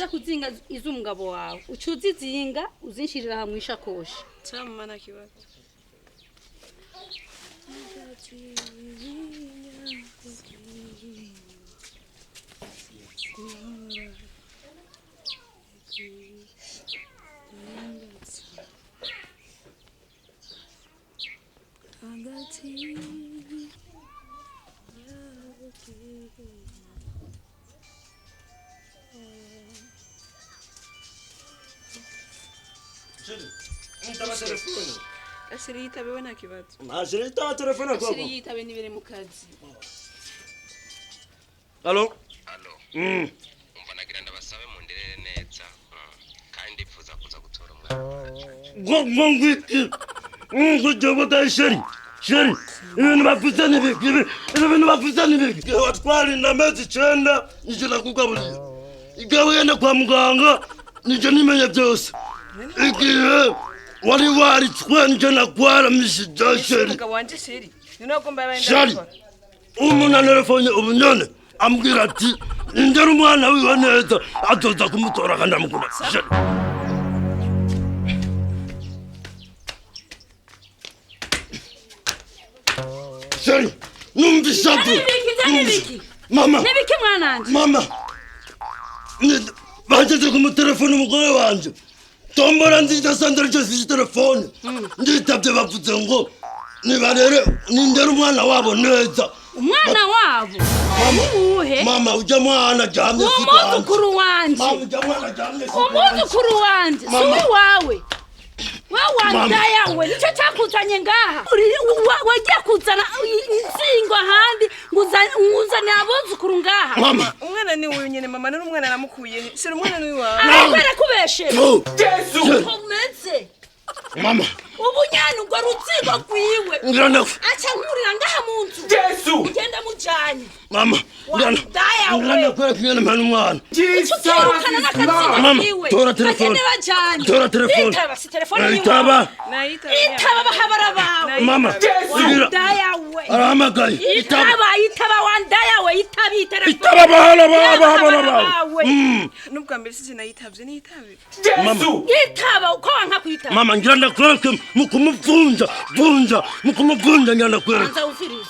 kuzinga iz'umugabo wawe ucuzizinga uzinshirira hamwe ishakoshi Mama nta kibazo Asiri yitabewe nta kibazo. Asiri yitabe telefone kwa. Asiri yitabe nibere mu kazi. Allo? Allo. Umva nagira ndabasabe mu nderere neza. Kandi ipfuza kuza gutora umwana. Ngwiki. Kujobo da sheri. Sheri. Ibintu bafitanye biki. Ibintu bafitanye biki. Watwari na mezi 9 nijira kugaburira. Igabuyene kwa muganga nije nimenye byose. Igihe wari twanje nakwara mishija sheri. Mugabo wanje sheri. Ninagomba yabenda. Sheri. Umuna telefone ubunyone ambwira ati indera umwana wiwe neza atoza kumutora kandi amukunda. Sheri. Sheri. Numvise ati. Mama. Nibiki mwananje? Mama. Bageze ku telefone umugore wanje. Tombora nzita sandra cyose telefone. Nditabye bavuze ngo nibarere nindera umwana wabo neza. Umwana wabo? Uhe? Mama ujya mwana jamye sikwa. Umuzukuru wanje. Mama ujya mwana jamye sikwa. Umuzukuru wanje. Suwi wawe. Wawandaya we nico cyakuzanye ngaha. Wajya kuzana insingo handi nguzane abuzukuru ngaha. Mama. Umwana ni uyu nyene mama nari umwana namukuye. Sira umwana ni wawe. Akwera kubeshe. Yesu. Komeze. Mama. Ubunyana ngo rutsigo kwiwe. Ngirana. Acha nkurira ngaha munzu. Yesu. Ngenda mujanye. Mama. Ngirana kwera kiyana mwana umwana. Mama. Tora telefone. Tora telefone. Itaba si telefone ni. Itaba. Itaba bahabara bawe. Mama. Wandaya we. Aramagaye. Itaba wandaya we itabi telefone. Itaba bahabara bawe. Nubwo mbere sije nayitavye nitabe. Mama. Itaba uko wanka kwitaba. Mama ngirana kwera mukumuvunja mukumuvunja ngirana kwera. Anza ufirize.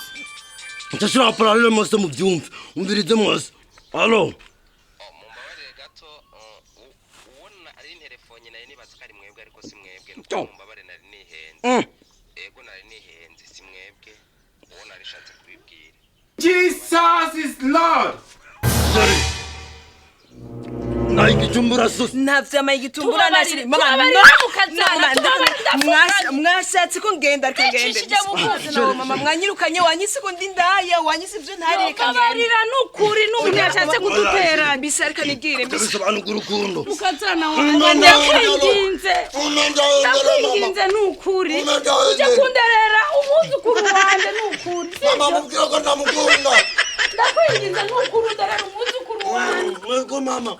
Ndashaka parallel mose mu byumve. Umbirize mose. Allo. Mumbabarire gato ubona ari telefone nari nibaza ko ari mwebwe ariko si mwebwe. Mumbabarire nari nihenze. Ego nari nihenze si mwebwe. Ubona ari shatse kubibwira. Jesus is Lord. Sorry. Nayi gitumbura sos. Ntavye amagitumbura nashiri. Mama mwashatse ko ngenda ariko ngende. Mama mwanyirukanye wanyise ko ndindaya wanyise ivyo ntareka ngende. Kabarira nukuri n'umuntu yashatse kudutera. Bisa ariko nigire mbise. Bisobanura urukundo. Mukazana wanjye ndakwinginze. Ndakwinginze nukuri. Uje kunderera umuzukuru wanje nukuri. Mama mubwira ko ndamukunda. Ndakwinginze nukuri nderera umuzukuru wanje. Mwego mama.